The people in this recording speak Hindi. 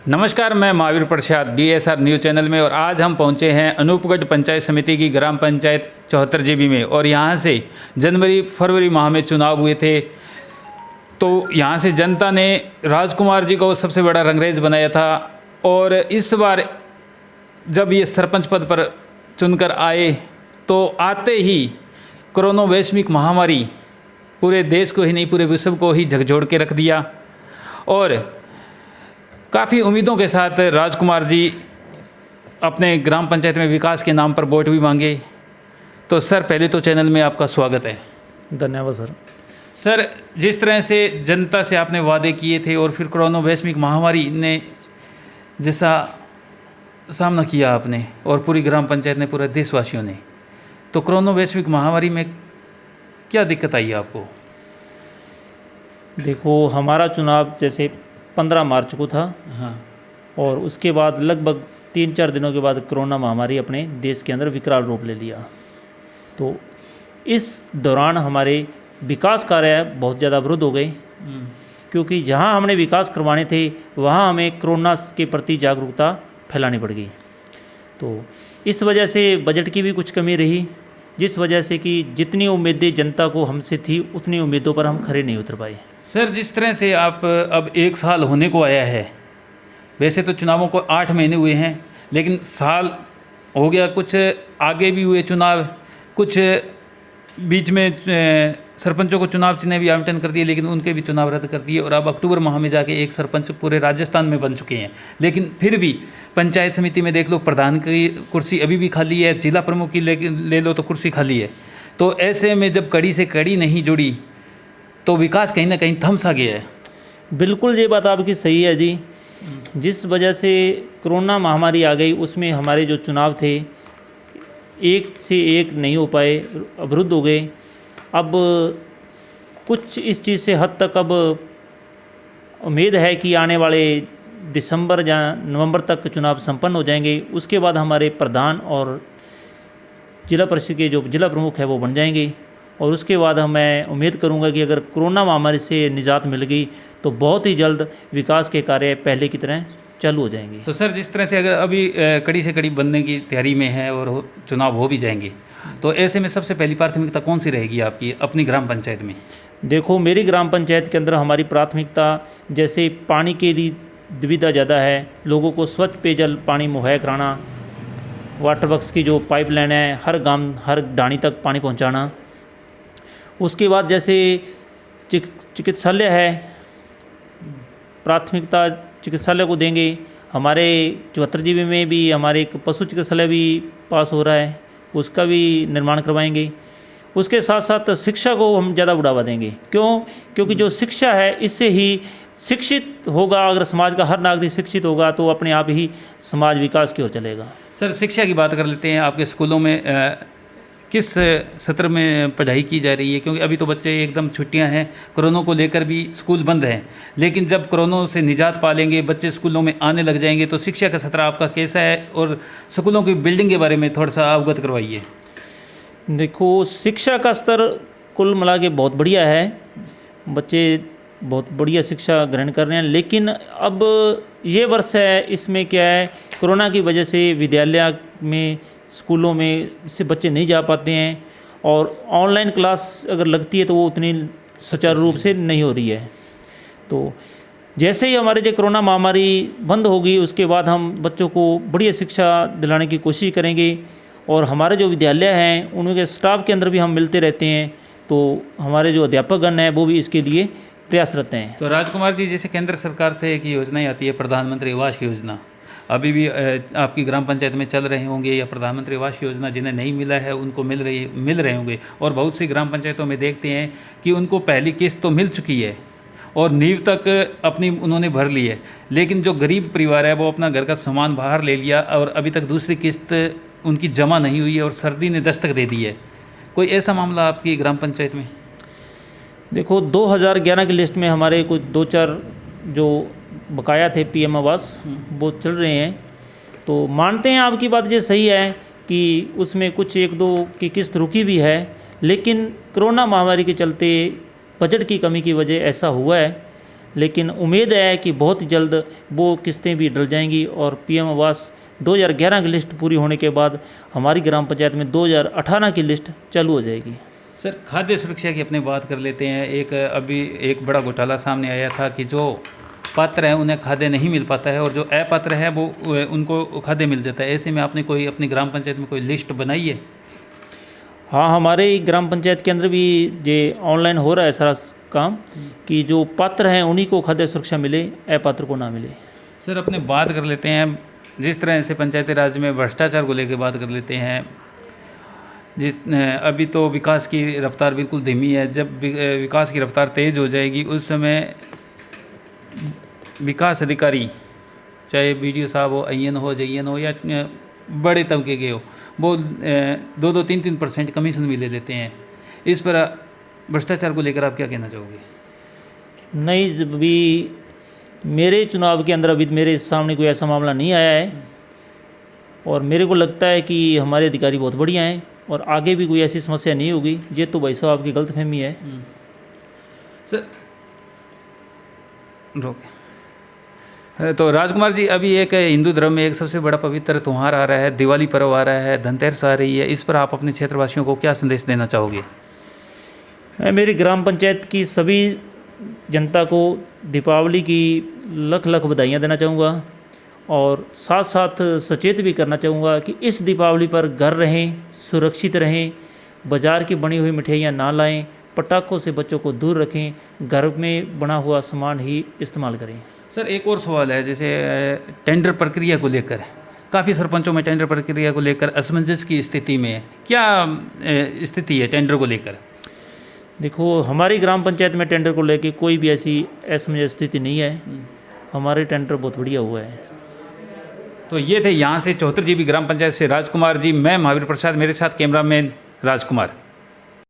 नमस्कार, मैं Mahavir Prasad DSR news channel में। और आज हम पहुंचे हैं अनूपगढ़ पंचायत समिति की ग्राम पंचायत 74 GB में। और यहां से जनवरी फरवरी माह में चुनाव हुए थे, तो यहां से जनता ने राजकुमार जी को सबसे बड़ा रंगरेज बनाया था। और इस बार जब ये सरपंच पद पर चुनकर आए तो आते ही कोरोना वैश्विक महामारी पूरे देश को ही नहीं, पूरे विश्व को ही झकझोर के रख दिया। और काफ़ी उम्मीदों के साथ राजकुमार जी अपने ग्राम पंचायत में विकास के नाम पर वोट भी मांगे। तो सर, पहले तो चैनल में आपका स्वागत है। धन्यवाद सर। सर, जिस तरह से जनता से आपने वादे किए थे और फिर कोरोना वैश्विक महामारी ने जैसा सामना किया आपने और पूरी ग्राम पंचायत ने, पूरे देशवासियों ने, तो कोरोना वैश्विक महामारी में क्या दिक्कत आई आपको? देखो, हमारा चुनाव जैसे 15 मार्च को था। हाँ। और उसके बाद लगभग 3-4 दिनों के बाद कोरोना महामारी अपने देश के अंदर विकराल रूप ले लिया। तो इस दौरान हमारे विकास कार्य बहुत ज़्यादा अवरुद्ध हो गए, क्योंकि जहां हमने विकास करवाने थे वहां हमें कोरोना के प्रति जागरूकता फैलानी पड़ गई। तो इस वजह से बजट की भी कुछ कमी रही, जिस वजह से कि जितनी उम्मीदें जनता को हमसे थी उतनी उम्मीदों पर हम खरे नहीं उतर पाए। सर, जिस तरह से आप अब 1 साल होने को आया है, वैसे तो चुनावों को 8 महीने हुए हैं, लेकिन साल हो गया, कुछ आगे भी हुए चुनाव, कुछ बीच में सरपंचों को चुनाव चिन्ह भी आवंटन कर दिए, लेकिन उनके भी चुनाव रद्द कर दिए। और अब अक्टूबर माह में जाके एक सरपंच पूरे राजस्थान में बन चुके हैं। लेकिन फिर भी पंचायत समिति में देख लो, प्रधान की कुर्सी अभी भी खाली है, जिला प्रमुख की ले लो तो कुर्सी खाली है। तो ऐसे में जब कड़ी से कड़ी नहीं जुड़ी तो विकास कहीं ना कहीं थम सा गया है। बिल्कुल, ये बात आपकी सही है जी। जिस वजह से कोरोना महामारी आ गई, उसमें हमारे जो चुनाव थे एक से एक नहीं हो पाए, अवरुद्ध हो गए। अब कुछ इस चीज़ से हद तक अब उम्मीद है कि आने वाले दिसंबर या नवंबर तक चुनाव संपन्न हो जाएंगे। उसके बाद हमारे प्रधान और जिला परिषद के जो जिला प्रमुख है वो बन जाएंगे। और उसके बाद मैं उम्मीद करूंगा कि अगर कोरोना महामारी से निजात मिल गई तो बहुत ही जल्द विकास के कार्य पहले की तरह चालू हो जाएंगे। तो सर, जिस तरह से अगर अभी कड़ी से कड़ी बनने की तैयारी में है और चुनाव हो भी जाएंगे, तो ऐसे में सबसे पहली प्राथमिकता कौन सी रहेगी आपकी अपनी ग्राम पंचायत में? देखो, मेरी ग्राम पंचायत के अंदर हमारी प्राथमिकता जैसे पानी के लिए दुविधा ज़्यादा है, लोगों को स्वच्छ पेयजल पानी मुहैया कराना, वाटर वर्क्स की जो पाइपलाइन है हर गांव हर ढाणी तक पानी पहुंचाना। उसके बाद जैसे चिकित्सालय है, प्राथमिकता चिकित्सालय को देंगे। हमारे 74 GB में भी हमारे एक पशु चिकित्सालय भी पास हो रहा है, उसका भी निर्माण करवाएंगे। उसके साथ साथ शिक्षा को हम ज़्यादा बढ़ावा देंगे। क्योंकि जो शिक्षा है, इससे ही शिक्षित होगा, अगर समाज का हर नागरिक शिक्षित होगा तो अपने आप ही समाज विकास की ओर चलेगा। सर, शिक्षा की बात कर लेते हैं। आपके स्कूलों में किस सत्र में पढ़ाई की जा रही है? क्योंकि अभी तो बच्चे एकदम छुट्टियां हैं, कोरोना को लेकर भी स्कूल बंद हैं, लेकिन जब कोरोना से निजात पा लेंगे, बच्चे स्कूलों में आने लग जाएंगे, तो शिक्षा का सत्र आपका कैसा है? और स्कूलों की बिल्डिंग के बारे में थोड़ा सा अवगत करवाइए। देखो, शिक्षा का स्तर कुल मिला के बहुत बढ़िया है, बच्चे बहुत बढ़िया शिक्षा ग्रहण कर रहे हैं। लेकिन अब ये वर्ष है, इसमें क्या है, कोरोना की वजह से विद्यालय में स्कूलों में से बच्चे नहीं जा पाते हैं, और ऑनलाइन क्लास अगर लगती है तो वो उतनी सुचारू रूप से नहीं हो रही है। तो जैसे ही हमारे जो कोरोना महामारी बंद होगी, उसके बाद हम बच्चों को बढ़िया शिक्षा दिलाने की कोशिश करेंगे। और हमारे जो विद्यालय हैं उनके स्टाफ के अंदर भी हम मिलते रहते हैं, तो हमारे जो अध्यापकगण हैं वो भी इसके लिए प्रयासरत हैं। तो राजकुमार जी, जैसे केंद्र सरकार से एक योजना आती है, प्रधानमंत्री आवास योजना, अभी भी आपकी ग्राम पंचायत में चल रहे होंगे, या प्रधानमंत्री आवास योजना जिन्हें नहीं मिला है उनको मिल रहे होंगे। और बहुत सी ग्राम पंचायतों में देखते हैं कि उनको पहली किस्त तो मिल चुकी है और नींव तक अपनी उन्होंने भर ली है, लेकिन जो गरीब परिवार है वो अपना घर का सामान बाहर ले लिया और अभी तक दूसरी किस्त उनकी जमा नहीं हुई है और सर्दी ने दस्तक दे दी है। कोई ऐसा मामला आपकी ग्राम पंचायत में? देखो, 2011 की लिस्ट में हमारे कुछ 2-4 जो बकाया थे PM आवास, वो चल रहे हैं। तो मानते हैं आपकी बात ये सही है कि उसमें कुछ 1-2 की किस्त रुकी भी है, लेकिन कोरोना महामारी के चलते बजट की कमी की वजह ऐसा हुआ है लेकिन उम्मीद है कि बहुत जल्द वो किस्तें भी डल जाएंगी और पीएम आवास 2011 की लिस्ट पूरी होने के बाद हमारी ग्राम पंचायत में 2018 की लिस्ट चालू हो जाएगी। सर, खाद्य सुरक्षा की अपनी बात कर लेते हैं। अभी एक बड़ा घोटाला सामने आया था कि जो पात्र हैं उन्हें खाद्य नहीं मिल पाता है और जो अपात्र है वो उनको खाद्य मिल जाता है। ऐसे में आपने कोई अपनी ग्राम पंचायत में कोई लिस्ट बनाई है? हाँ, हमारे ग्राम पंचायत के अंदर भी ये ऑनलाइन हो रहा है सारा काम कि जो पात्र हैं उन्हीं को खाद्य सुरक्षा मिले, अपात्र को ना मिले। सर, अपने बात कर लेते हैं जिस तरह से पंचायती राज में भ्रष्टाचार को लेकर बात कर लेते हैं। अभी तो विकास की रफ्तार बिल्कुल धीमी है। जब विकास की रफ्तार तेज़ हो जाएगी उस समय विकास अधिकारी, चाहे BDO साहब हो, IN हो, JN हो या बड़े तबके के हो, वो 2-3% कमीशन भी ले लेते हैं। इस पर भ्रष्टाचार को लेकर आप क्या कहना चाहोगे? नहीं, अभी मेरे चुनाव के अंदर अभी मेरे सामने कोई ऐसा मामला नहीं आया है और मेरे को लगता है कि हमारे अधिकारी बहुत बढ़िया हैं और आगे भी कोई ऐसी समस्या नहीं होगी। ये तो भाई साहब आपकी गलतफहमी है। सर, तो राजकुमार जी, अभी एक हिंदू धर्म में एक सबसे बड़ा पवित्र त्यौहार आ रहा है, दिवाली पर्व आ रहा है, धनतेरस आ रही है। इस पर आप अपने क्षेत्रवासियों को क्या संदेश देना चाहोगे? मैं मेरी ग्राम पंचायत की सभी जनता को दीपावली की लख लख बधाइयाँ देना चाहूँगा और साथ साथ सचेत भी करना चाहूँगा कि इस दीपावली पर घर रहें, सुरक्षित रहें, बाज़ार की बनी हुई मिठाइयाँ ना लाएं, पटाखों से बच्चों को दूर रखें, घर में बना हुआ सामान ही इस्तेमाल करें। सर, एक और सवाल है, जैसे टेंडर प्रक्रिया को लेकर काफ़ी सरपंचों में टेंडर प्रक्रिया को लेकर असमंजस की स्थिति में है। क्या स्थिति है टेंडर को लेकर? देखो, हमारी ग्राम पंचायत में टेंडर को लेकर कोई भी ऐसी असमंजस स्थिति नहीं है। हमारे टेंडर बहुत बढ़िया हुआ है। तो ये थे यहाँ से 74 GB ग्राम पंचायत से राजकुमार जी। मैं महावीर प्रसाद, मेरे साथ कैमरामैन राजकुमार।